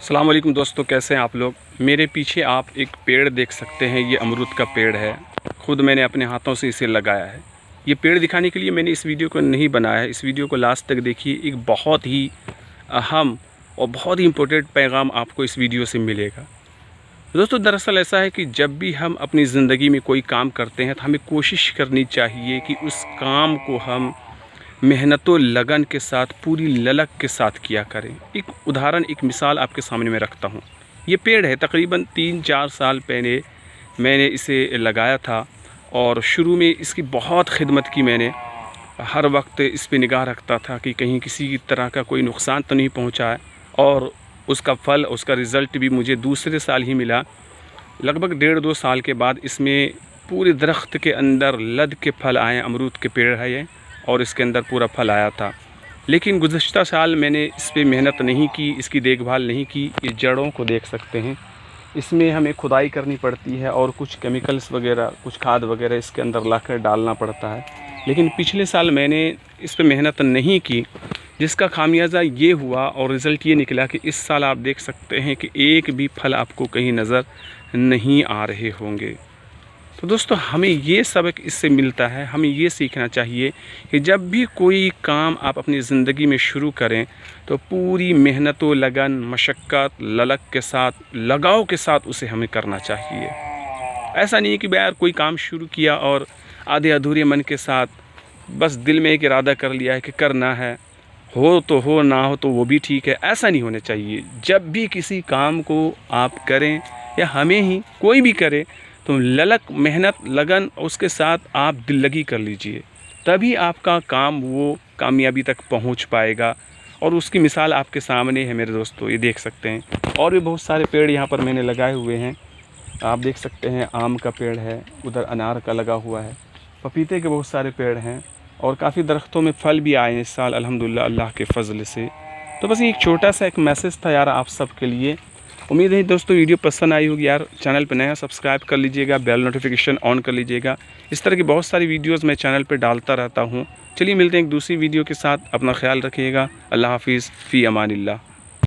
अस्सलाम वालेकुम दोस्तों, कैसे हैं आप लोग। मेरे पीछे आप एक पेड़ देख सकते हैं। ये अमरूद का पेड़ है। ख़ुद मैंने अपने हाथों से इसे लगाया है। ये पेड़ दिखाने के लिए मैंने इस वीडियो को नहीं बनाया है। इस वीडियो को लास्ट तक देखिए। एक बहुत ही अहम और बहुत ही इम्पोर्टेंट पैगाम आपको इस वीडियो से मिलेगा। दोस्तों, दरअसल ऐसा है कि जब भी हम अपनी ज़िंदगी में कोई काम करते हैं तो हमें कोशिश करनी चाहिए कि उस काम को हम मेहनत व लगन के साथ, पूरी ललक के साथ किया करें। एक उदाहरण, एक मिसाल आपके सामने मैं रखता हूँ। ये पेड़ है, तकरीबन 3-4 साल पहले मैंने इसे लगाया था और शुरू में इसकी बहुत खिदमत की मैंने। हर वक्त इस पे निगाह रखता था कि कहीं किसी तरह का कोई नुकसान तो नहीं पहुँचा है। और उसका फल, उसका रिज़ल्ट भी मुझे दूसरे साल ही मिला। लगभग 1.5-2 साल के बाद इसमें पूरे दरख्त के अंदर लद के फल आए। अमरूद के पेड़ है ये, और इसके अंदर पूरा फल आया था। लेकिन गुज़श्ता साल मैंने इस पे मेहनत नहीं की, इसकी देखभाल नहीं की। ये जड़ों को देख सकते हैं, इसमें हमें खुदाई करनी पड़ती है और कुछ केमिकल्स वगैरह, कुछ खाद वगैरह इसके अंदर लाकर डालना पड़ता है। लेकिन पिछले साल मैंने इस पे मेहनत नहीं की, जिसका खामियाजा ये हुआ और रिज़ल्ट ये निकला कि इस साल आप देख सकते हैं कि एक भी फल आपको कहीं नज़र नहीं आ रहे होंगे। तो दोस्तों, हमें ये सबक इससे मिलता है। हमें ये सीखना चाहिए कि जब भी कोई काम आप अपनी ज़िंदगी में शुरू करें तो पूरी मेहनत व लगन, मशक्क़त, ललक के साथ, लगाव के साथ उसे हमें करना चाहिए। ऐसा नहीं है कि यार कोई काम शुरू किया और आधे अधूरे मन के साथ बस दिल में एक इरादा कर लिया है कि करना है, हो तो हो, ना हो तो वो भी ठीक है। ऐसा नहीं होना चाहिए। जब भी किसी काम को आप करें या हमें ही कोई भी करे तो ललक, मेहनत, लगन, उसके साथ आप दिल लगी कर लीजिए, तभी आपका काम वो कामयाबी तक पहुंच पाएगा। और उसकी मिसाल आपके सामने है मेरे दोस्तों, ये देख सकते हैं। और भी बहुत सारे पेड़ यहाँ पर मैंने लगाए हुए हैं। आप देख सकते हैं, आम का पेड़ है, उधर अनार का लगा हुआ है, पपीते के बहुत सारे पेड़ हैं और काफ़ी दरख्तों में फल भी आए हैं इस साल, अल्हम्दुलिल्लाह, अल्लाह के फ़ज़ल से। तो बस ये एक छोटा सा एक मैसेज था यार आप सब के लिए। उम्मीद है दोस्तों वीडियो पसंद आई होगी। यार चैनल पर नया सब्सक्राइब कर लीजिएगा, बेल नोटिफिकेशन ऑन कर लीजिएगा। इस तरह की बहुत सारी वीडियोस मैं चैनल पर डालता रहता हूँ। चलिए मिलते हैं एक दूसरी वीडियो के साथ। अपना ख्याल रखिएगा। अल्लाह हाफिज़, फ़ी अमानिल्लाह।